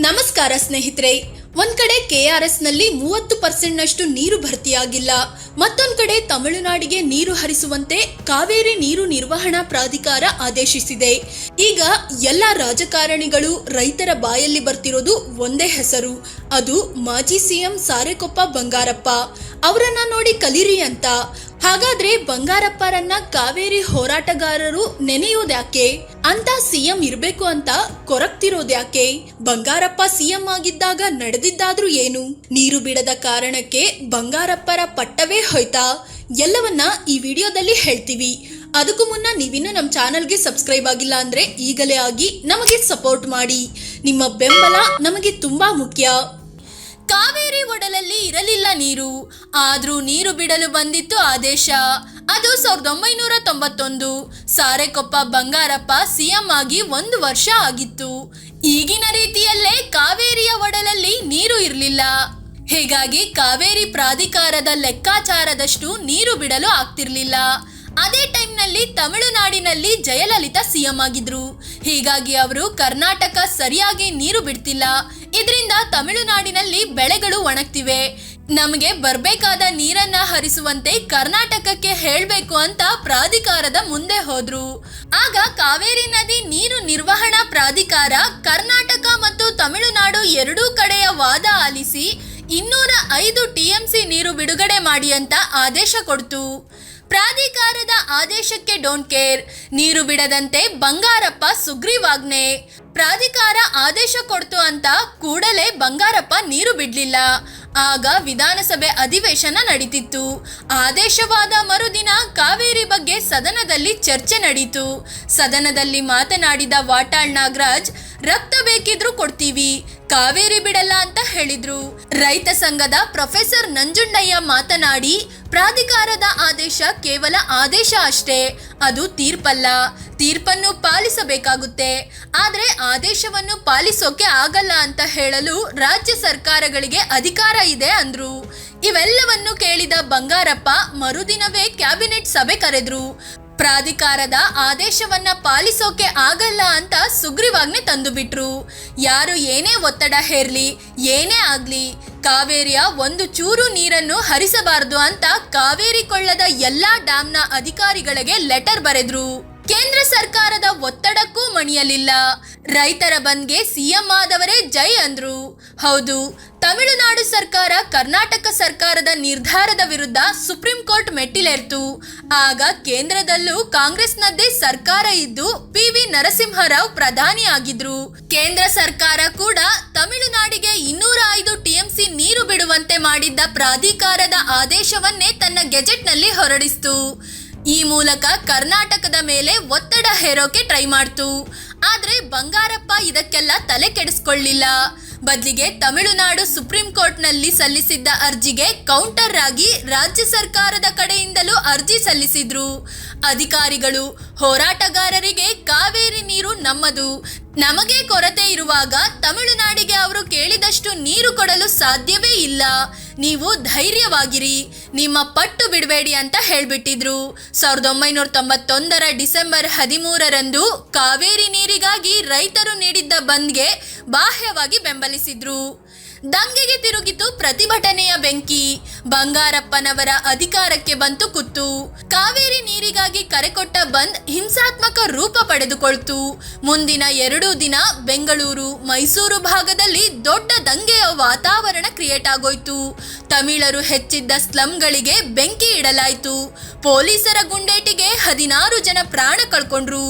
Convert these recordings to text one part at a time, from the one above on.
ನಮಸ್ಕಾರ ಸ್ನೇಹಿತರೆ. ಒಂದ್ ಕಡೆ ಕೆಆರ್ಎಸ್ ನಲ್ಲಿ 30% ನಷ್ಟು ನೀರು ಭರ್ತಿಯಾಗಿಲ್ಲ. ಮತ್ತೊಂದ್ ಕಡೆ ತಮಿಳುನಾಡಿಗೆ ನೀರು ಹರಿಸುವಂತೆ ಕಾವೇರಿ ನೀರು ನಿರ್ವಹಣಾ ಪ್ರಾಧಿಕಾರ ಆದೇಶಿಸಿದೆ. ಈಗ ಎಲ್ಲ ರಾಜಕಾರಣಿಗಳು ರೈತರ ಬಾಯಲ್ಲಿ ಬರ್ತಿರೋದು ಒಂದೇ ಹೆಸರು, ಅದು ಮಾಜಿ ಸಿಎಂ ಸಾರೆಕೊಪ್ಪ ಬಂಗಾರಪ್ಪ. ಅವರನ್ನ ನೋಡಿ ಕಲೀರಿ ಅಂತ. ಹಾಗಾದ್ರೆ ಬಂಗಾರಪ್ಪರನ್ನ ಕಾವೇರಿ ಹೋರಾಟಗಾರರು ನೆನೆಯೋದ್ಯಾಕೆ ಅಂತ ಸಿಎಂ ಇರ್ಬೇಕು ಅಂತ ಕೊರಗ್ತಿರೋದ್ಯಾಕೆ? ಬಂಗಾರಪ್ಪ ಸಿಎಂ ಆಗಿದ್ದಾಗ ನಡೆದಿದ್ದಾದ್ರೂ ಏನು? ನೀರು ಬಿಡದ ಕಾರಣಕ್ಕೆ ಬಂಗಾರಪ್ಪರ ಪಟ್ಟವೇ ಹೋಯ್ತಾ? ಎಲ್ಲವನ್ನ ಈ ವಿಡಿಯೋದಲ್ಲಿ ಹೇಳ್ತೀವಿ. ಅದಕ್ಕೂ ಮುನ್ನ ನೀವಿನ್ನು ನಮ್ಮ ಚಾನಲ್ಗೆ ಸಬ್ಸ್ಕ್ರೈಬ್ ಆಗಿಲ್ಲ ಅಂದ್ರೆ ಈಗಲೇ ಆಗಿ ನಮಗೆ ಸಪೋರ್ಟ್ ಮಾಡಿ. ನಿಮ್ಮ ಬೆಂಬಲ ನಮಗೆ ತುಂಬಾ ಮುಖ್ಯ. ಕಾವೇರಿ ಒಡಲಲ್ಲಿ ಇರಲಿಲ್ಲ ನೀರು, ಆದ್ರೂ ನೀರು ಬಿಡಲು ಬಂದಿತ್ತು ಆದೇಶ. ಅದು 1991. ಸಾರೆಕೊಪ್ಪ ಬಂಗಾರಪ್ಪ ಸಿಎಂ ಆಗಿ 1 ವರ್ಷ ಆಗಿತ್ತು. ಈಗಿನ ರೀತಿಯಲ್ಲೇ ಕಾವೇರಿಯ ಒಡಲಲ್ಲಿ ನೀರು ಇರಲಿಲ್ಲ. ಹೀಗಾಗಿ ಕಾವೇರಿ ಪ್ರಾಧಿಕಾರದ ಲೆಕ್ಕಾಚಾರದಷ್ಟು ನೀರು ಬಿಡಲು ಆಗ್ತಿರ್ಲಿಲ್ಲ. ಅದೇ ಟೈಮ್ನಲ್ಲಿ ತಮಿಳುನಾಡಿನಲ್ಲಿ ಜಯಲಲಿತಾ ಸಿಎಂ ಆಗಿದ್ರು. ಹೀಗಾಗಿ ಅವರು ಕರ್ನಾಟಕ ಸರಿಯಾಗಿ ನೀರು ಬಿಡ್ತಿಲ್ಲ. ಇದರಿಂದ ತಮಿಳುನಾಡಿನಲ್ಲಿ ಬೆಳೆಗಳು ಒಣಗ್ತಿವೆ. ನಮಗೆ ಬರ್ಬೇಕಾದ ನೀರನ್ನ ಹರಿಸುವಂತೆ ಕರ್ನಾಟಕಕ್ಕೆ ಹೇಳ್ಬೇಕು ಅಂತ ಪ್ರಾಧಿಕಾರದ ಮುಂದೆ ಹೋದ್ರು. ಆಗ ಕಾವೇರಿ ನದಿ ನೀರು ನಿರ್ವಹಣಾ ಪ್ರಾಧಿಕಾರ ಕರ್ನಾಟಕ ಮತ್ತು ತಮಿಳುನಾಡು ಎರಡೂ ಕಡೆಯ ವಾದ ಆಲಿಸಿ 205 TMC ನೀರು ಬಿಡುಗಡೆ ಮಾಡಿ ಅಂತ ಆದೇಶ ಕೊಡ್ತು. ಪ್ರಾಧಿಕಾರದ ಆದೇಶಕ್ಕೆ ಡೋಂಟ್ ಕೇರ್. ನೀರು ಬಿಡದಂತೆ ಬಂಗಾರಪ್ಪ ಸುಗ್ರೀವಾಜ್ಞೆ. ಪ್ರಾಧಿಕಾರ ಆದೇಶ ಕೊಡ್ತು ಅಂತ ಕೂಡಲೇ ಬಂಗಾರಪ್ಪ ನೀರು ಬಿಡ್ಲಿಲ್ಲ. ಆಗ ವಿಧಾನಸಭೆ ಅಧಿವೇಶನ ನಡೀತಿತ್ತು. ಆದೇಶವಾದ ಮರುದಿನ ಕಾವೇರಿ ಬಗ್ಗೆ ಸದನದಲ್ಲಿ ಚರ್ಚೆ ನಡೀತು. ಸದನದಲ್ಲಿ ಮಾತನಾಡಿದ ವಾಟಾಳ್ ನಾಗರಾಜ್, ರಕ್ತ ಬೇಕಿದ್ರು ಕೊಡ್ತೀವಿ, ಕಾವೇರಿ ಬಿಡಲ್ಲ ಅಂತ ಹೇಳಿದ್ರು. ರೈತ ಸಂಘದ ಪ್ರೊಫೆಸರ್ ನಂಜುಂಡಯ್ಯ ಮಾತನಾಡಿ, ಪ್ರಾಧಿಕಾರದ ಆದೇಶ ಕೇವಲ ಆದೇಶ ಅಷ್ಟೇ, ಅದು ತೀರ್ಪಲ್ಲ. ತೀರ್ಪನ್ನು ಪಾಲಿಸಬೇಕಾಗುತ್ತೆ, ಆದ್ರೆ ಆದೇಶವನ್ನು ಪಾಲಿಸೋಕೆ ಆಗಲ್ಲ ಅಂತ ಹೇಳಲು ರಾಜ್ಯ ಸರ್ಕಾರಗಳಿಗೆ ಅಧಿಕಾರ ಇದೆ ಅಂದ್ರು. ಇವೆಲ್ಲವನ್ನು ಕೇಳಿದ ಬಂಗಾರಪ್ಪ ಮರುದಿನವೇ ಕ್ಯಾಬಿನೆಟ್ ಸಭೆ ಕರೆದ್ರು. ಪ್ರಾಧಿಕಾರದ ಆದೇಶವನ್ನ ಪಾಲಿಸೋಕೆ ಆಗಲ್ಲ ಅಂತ ಸುಗ್ರೀವಾಜ್ಞೆ ತಂದು ಬಿಟ್ರು. ಯಾರು ಏನೇ ಒತ್ತಡ ಹೇರ್ಲಿ, ಏನೇ ಆಗ್ಲಿ, ಕಾವೇರಿಯ ಒಂದು ಚೂರು ನೀರನ್ನು ಹರಿಸಬಾರದು ಅಂತ ಕಾವೇರಿ ಕೊಳ್ಳದ ಎಲ್ಲಾ ಡ್ಯಾಂನ ಅಧಿಕಾರಿಗಳಿಗೆ ಲೆಟರ್ ಬರೆದ್ರು. ಕೇಂದ್ರ ಸರ್ಕಾರದ ಒತ್ತಡಕ್ಕೂ ಮಣಿಯಲಿಲ್ಲ. ರೈತರ ಬಂದ್ಗೆ ಸಿಎಂ ಆದವರೇ ಜೈ ಅಂದ್ರು. ಹೌದು, ತಮಿಳುನಾಡು ಸರ್ಕಾರ ಕರ್ನಾಟಕ ಸರ್ಕಾರದ ನಿರ್ಧಾರದ ವಿರುದ್ಧ ಸುಪ್ರೀಂ ಕೋರ್ಟ್ ಮೆಟ್ಟಿಲೇರ್ತು. ಆಗ ಕೇಂದ್ರದಲ್ಲೂ ಕಾಂಗ್ರೆಸ್ನದ್ದೇ ಸರ್ಕಾರ ಇದ್ದು PV ನರಸಿಂಹರಾವ್ ಪ್ರಧಾನಿ ಆಗಿದ್ರು. ಕೇಂದ್ರ ಸರ್ಕಾರ ಕೂಡ ತಮಿಳುನಾಡಿಗೆ 205 TMC ನೀರು ಬಿಡುವಂತೆ ಮಾಡಿದ್ದ ಪ್ರಾಧಿಕಾರದ ಆದೇಶವನ್ನೇ ತನ್ನ ಗೆಜೆಟ್ನಲ್ಲಿ ಹೊರಡಿಸಿತು. ಈ ಮೂಲಕ ಕರ್ನಾಟಕದ ಮೇಲೆ ಒತ್ತಡ ಹೇರೋಕೆ ಟ್ರೈ ಮಾಡ್ತು. ಆದ್ರೆ ಬಂಗಾರಪ್ಪ ಇದಕ್ಕೆಲ್ಲ ತಲೆ ಕೆಡಿಸ್ಕೊಳ್ಳಿಲ್ಲ. ಬದಲಿಗೆ ತಮಿಳುನಾಡು ಸುಪ್ರೀಂ ಕೋರ್ಟ್ನಲ್ಲಿ ಸಲ್ಲಿಸಿದ್ದ ಅರ್ಜಿಗೆ ಕೌಂಟರ್ ಆಗಿ ರಾಜ್ಯ ಸರ್ಕಾರದ ಕಡೆಯಿಂದಲೂ ಅರ್ಜಿ ಸಲ್ಲಿಸಿದ್ರು. ಅಧಿಕಾರಿಗಳು ಹೋರಾಟಗಾರರಿಗೆ ಕಾವೇರಿ ನೀರು ನಮ್ಮದು, ನಮಗೆ ಕೊರತೆ ಇರುವಾಗ ತಮಿಳುನಾಡಿಗೆ ಅವರು ಕೇಳಿದಷ್ಟು ನೀರು ಕೊಡಲು ಸಾಧ್ಯವೇ ಇಲ್ಲ, ನೀವು ಧೈರ್ಯವಾಗಿರಿ, ನಿಮ್ಮ ಪಟ್ಟು ಬಿಡಬೇಡಿ ಅಂತ ಹೇಳ್ಬಿಟ್ಟಿದ್ರು. 1991 ಡಿಸೆಂಬರ್ 13ರಂದು ಕಾವೇರಿ ನೀರಿಗಾಗಿ ರೈತರು ನೀಡಿದ್ದ ಬಂದ್ಗೆ ಬಾಹ್ಯವಾಗಿ ಬೆಂಬಲಿಸಿದ್ರು. ದಂಗೆಗೆ ತಿರುಗಿತು ಪ್ರತಿಭಟನೆಯ ಬೆಂಕಿ. ಬಂಗಾರಪ್ಪನವರ ಅಧಿಕಾರಕ್ಕೆ ಬಂತು ಕುತ್ತು. ಕಾವೇರಿ ನೀರಿಗಾಗಿ ಕರೆಕೊಟ್ಟ ಬಂದ್ ಹಿಂಸಾತ್ಮಕ ರೂಪ ಪಡೆದುಕೊಳ್ತು. ಮುಂದಿನ 2 ದಿನ ಬೆಂಗಳೂರು, ಮೈಸೂರು ಭಾಗದಲ್ಲಿ ದೊಡ್ಡ ದಂಗೆಯ ವಾತಾವರಣ ಕ್ರಿಯೇಟ್ ಆಗೋಯ್ತು. ತಮಿಳರು ಹೆಚ್ಚಿದ್ದ ಸ್ಲಂಗಳಿಗೆ ಬೆಂಕಿ ಇಡಲಾಯಿತು. ಪೊಲೀಸರ ಗುಂಡೇಟಿಗೆ 16 ಜನ ಪ್ರಾಣ ಕಳ್ಕೊಂಡ್ರು.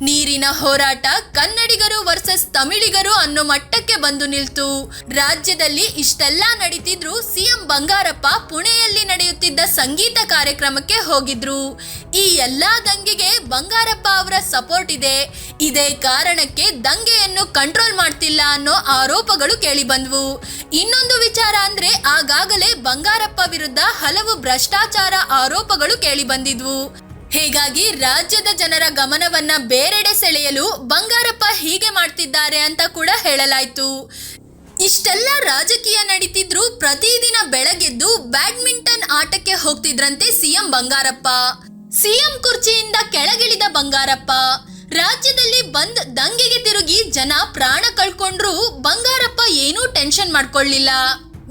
ನೀರಿನ ಹೋರಾಟ ಕನ್ನಡಿಗರು ವರ್ಸಸ್ ತಮಿಳಿಗರು ಅನ್ನೋ ಮಟ್ಟಕ್ಕೆ ಬಂದು ನಿಲ್ತು. ರಾಜ್ಯದಲ್ಲಿ ಇಷ್ಟೆಲ್ಲ ನಡೀತಿದ್ರು ಸಿಎಂ ಬಂಗಾರಪ್ಪ ಪುಣೆಯಲ್ಲಿ ನಡೆಯುತ್ತಿದ್ದ ಸಂಗೀತ ಕಾರ್ಯಕ್ರಮಕ್ಕೆ ಹೋಗಿದ್ರು. ಈ ಎಲ್ಲಾ ದಂಗೆಗೆ ಬಂಗಾರಪ್ಪ ಅವರ ಸಪೋರ್ಟ್ ಇದೆ. ಇದೇ ಕಾರಣಕ್ಕೆ ದಂಗೆಯನ್ನು ಕಂಟ್ರೋಲ್ ಮಾಡ್ತಿಲ್ಲ ಅನ್ನೋ ಆರೋಪಗಳು ಕೇಳಿ ಬಂದ್ವು. ಇನ್ನೊಂದು ವಿಚಾರ ಅಂದ್ರೆ ಆಗಾಗಲೇ ಬಂಗಾರಪ್ಪ ವಿರುದ್ಧ ಹಲವು ಭ್ರಷ್ಟಾಚಾರ ಆರೋಪಗಳು ಕೇಳಿ ಬಂದಿದ್ವು. ಹೀಗಾಗಿ ರಾಜ್ಯದ ಜನರ ಗಮನವನ್ನ ಬೇರೆಡೆ ಸೆಳೆಯಲು ಬಂಗಾರಪ್ಪ ಹೀಗೆ ಮಾಡ್ತಿದ್ದಾರೆ ಅಂತ ಕೂಡ ಹೇಳಲಾಯ್ತು. ಇಷ್ಟೆಲ್ಲ ರಾಜಕೀಯ ನಡೀತಿದ್ರು ಪ್ರತಿದಿನ ಬೆಳಗೆದ್ದು ಬ್ಯಾಡ್ಮಿಂಟನ್ ಆಟಕ್ಕೆ ಹೋಗ್ತಿದ್ರಂತೆ ಸಿಎಂ ಬಂಗಾರಪ್ಪ. ಸಿಎಂ ಕುರ್ಚಿಯಿಂದ ಕೆಳಗಿಳಿದ ಬಂಗಾರಪ್ಪ ರಾಜ್ಯದಲ್ಲಿ ಬಂದ್ ದಂಗೆಗೆ ತಿರುಗಿ ಜನ ಪ್ರಾಣ ಕಳ್ಕೊಂಡ್ರು ಬಂಗಾರಪ್ಪ ಏನೂ ಟೆನ್ಷನ್ ಮಾಡ್ಕೊಳ್ಳಿಲ್ಲ.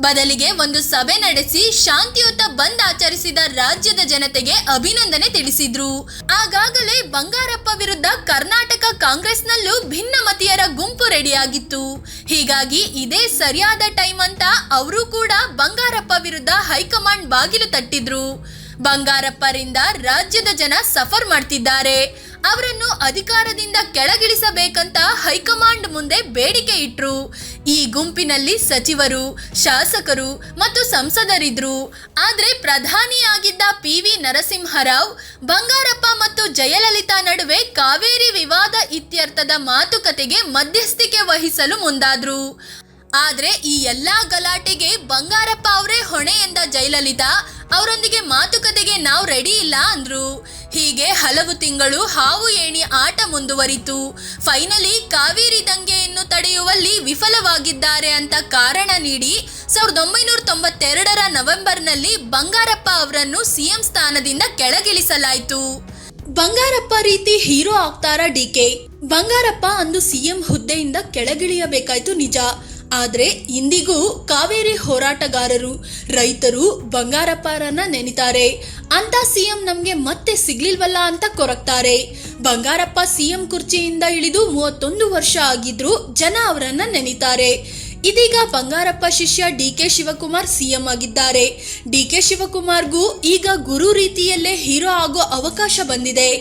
ಬದಲಿಗೆ ಒಂದು ಸಭೆ ನಡೆಸಿ ಶಾಂತಿಯುತ ಬಂದ್ ಆಚರಿಸಿದ ರಾಜ್ಯದ ಜನತೆಗೆ ಅಭಿನಂದನೆ ತಿಳಿಸಿದ್ರು. ಆಗಾಗಲೇ ಬಂಗಾರಪ್ಪ ವಿರುದ್ಧ ಕರ್ನಾಟಕ ಕಾಂಗ್ರೆಸ್ನಲ್ಲೂ ಭಿನ್ನಮತೀಯರ ಗುಂಪು ರೆಡಿಯಾಗಿತ್ತು. ಹೀಗಾಗಿ ಇದೇ ಸರಿಯಾದ ಟೈಮ್ ಅಂತ ಅವರು ಕೂಡ ಬಂಗಾರಪ್ಪ ವಿರುದ್ಧ ಹೈಕಮಾಂಡ್ ಬಾಗಿಲು ತಟ್ಟಿದ್ರು. ಬಂಗಾರಪ್ಪರಿಂದ ರಾಜ್ಯದ ಜನ ಸಫರ್ ಮಾಡ್ತಿದ್ದಾರೆ, ಅವರನ್ನು ಅಧಿಕಾರದಿಂದ ಕೆಳಗಿಳಿಸಬೇಕಂತ ಹೈಕಮಾಂಡ್ ಮುಂದೆ ಬೇಡಿಕೆ ಇಟ್ರು. ಈ ಗುಂಪಿನಲ್ಲಿ ಸಚಿವರು, ಶಾಸಕರು ಮತ್ತು ಸಂಸದರಿದ್ರು. ಆದ್ರೆ ಪ್ರಧಾನಿಯಾಗಿದ್ದ PV ನರಸಿಂಹರಾವ್ ಬಂಗಾರಪ್ಪ ಮತ್ತು ಜಯಲಲಿತಾ ನಡುವೆ ಕಾವೇರಿ ವಿವಾದ ಇತ್ಯರ್ಥದ ಮಾತುಕತೆಗೆ ಮಧ್ಯಸ್ಥಿಕೆ ವಹಿಸಲು ಮುಂದಾದ್ರು. ಆದ್ರೆ ಈ ಎಲ್ಲಾ ಗಲಾಟೆಗೆ ಬಂಗಾರಪ್ಪ ಅವರೇ ಹೊಣೆ ಎಂದ ಜಯಲಲಿತಾ ಅವರೊಂದಿಗೆ ಮಾತುಕತೆಗೆ ನಾವು ರೆಡಿ ಇಲ್ಲ ಅಂದ್ರು. ಹೀಗೆ ಹಲವು ತಿಂಗಳು ಹಾವು ಏಣಿ ಆಟ ಮುಂದುವರಿತು. ಫೈನಲಿ ಕಾವೇರಿ ದಂಗೆಯನ್ನು ತಡೆಯುವಲ್ಲಿ ವಿಫಲವಾಗಿದ್ದಾರೆ ಅಂತ ಕಾರಣ ನೀಡಿ 1992ರ ನವೆಂಬರ್ನಲ್ಲಿ ಬಂಗಾರಪ್ಪ ಅವರನ್ನು CM ಸ್ಥಾನದಿಂದ ಕೆಳಗಿಳಿಸಲಾಯಿತು. ಬಂಗಾರಪ್ಪ ರೀತಿ ಹೀರೋ ಆಗ್ತಾರ DK? ಬಂಗಾರಪ್ಪ ಅಂದು CM ಹುದ್ದೆಯಿಂದ ಕೆಳಗಿಳಿಯಬೇಕಾಯ್ತು ನಿಜ. ಆದ್ರೆ ಇಂದಿಗೂ ಕಾವೇರಿ ಹೋರಾಟಗಾರರು, ರೈತರು ಬಂಗಾರಪ್ಪರನ್ನ ನೆನಿತಾರೆ. ಅಂತ CM ನಮ್ಗೆ ಮತ್ತೆ ಸಿಗ್ಲಿಲ್ವಲ್ಲ ಅಂತ ಕೊರಗ್ತಾರೆ. ಬಂಗಾರಪ್ಪ CM ಕುರ್ಚಿಯಿಂದ ಇಳಿದು 31 ವರ್ಷ ಆಗಿದ್ರು ಜನ ಅವರನ್ನ ನೆನಿತಾರೆ. ಇದೀಗ ಬಂಗಾರಪ್ಪ ಶಿಷ್ಯ DK ಶಿವಕುಮಾರ್ CM ಆಗಿದ್ದಾರೆ. DK ಶಿವಕುಮಾರ್ಗೂ ಈಗ ಗುರು ರೀತಿಯಲ್ಲೇ ಹೀರೋ ಆಗೋ ಅವಕಾಶ ಬಂದಿದೆ.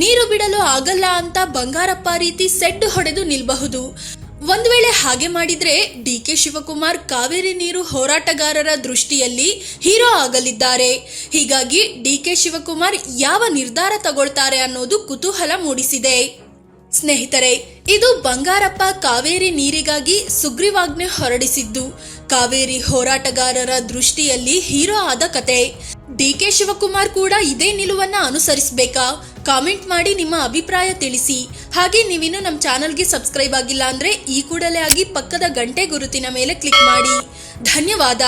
ನೀರು ಬಿಡಲು ಆಗಲ್ಲ ಅಂತ ಬಂಗಾರಪ್ಪ ರೀತಿ ಸೆಡ್ ಹೊಡೆದು ನಿಲ್ಬಹುದು. ಒಂದ್ ವೇಳೆ ಹಾಗೆ ಮಾಡಿದ್ರೆ DK ಶಿವಕುಮಾರ್ ಕಾವೇರಿ ನೀರು ಹೋರಾಟಗಾರರ ದೃಷ್ಟಿಯಲ್ಲಿ ಹೀರೋ ಆಗಲಿದ್ದಾರೆ. ಹೀಗಾಗಿ DK ಶಿವಕುಮಾರ್ ಯಾವ ನಿರ್ಧಾರ ತಗೊಳ್ತಾರೆ ಅನ್ನೋದು ಕುತೂಹಲ ಮೂಡಿಸಿದೆ. ಸ್ನೇಹಿತರೆ, ಇದು ಬಂಗಾರಪ್ಪ ಕಾವೇರಿ ನೀರಿಗಾಗಿ ಸುಗ್ರೀವಾಜ್ಞೆ ಹೊರಡಿಸಿದ್ದು ಕಾವೇರಿ ಹೋರಾಟಗಾರರ ದೃಷ್ಟಿಯಲ್ಲಿ ಹೀರೋ ಆದ ಕತೆ. DK ಶಿವಕುಮಾರ್ ಕೂಡ ಇದೇ ನಿಲುವನ್ನ ಅನುಸರಿಸಬೇಕಾ? ಕಾಮೆಂಟ್ ಮಾಡಿ ನಿಮ್ಮ ಅಭಿಪ್ರಾಯ ತಿಳಿಸಿ. ಹಾಗೆ ನೀವಿನ್ನು ನಮ್ಮ ಚಾನಲ್ಗೆ ಸಬ್ಸ್ಕ್ರೈಬ್ ಆಗಿಲ್ಲ ಅಂದ್ರೆ ಈ ಕೂಡಲೇ ಆಗಿ ಪಕ್ಕದ ಗಂಟೆ ಗುರುತಿನ ಮೇಲೆ ಕ್ಲಿಕ್ ಮಾಡಿ. ಧನ್ಯವಾದ.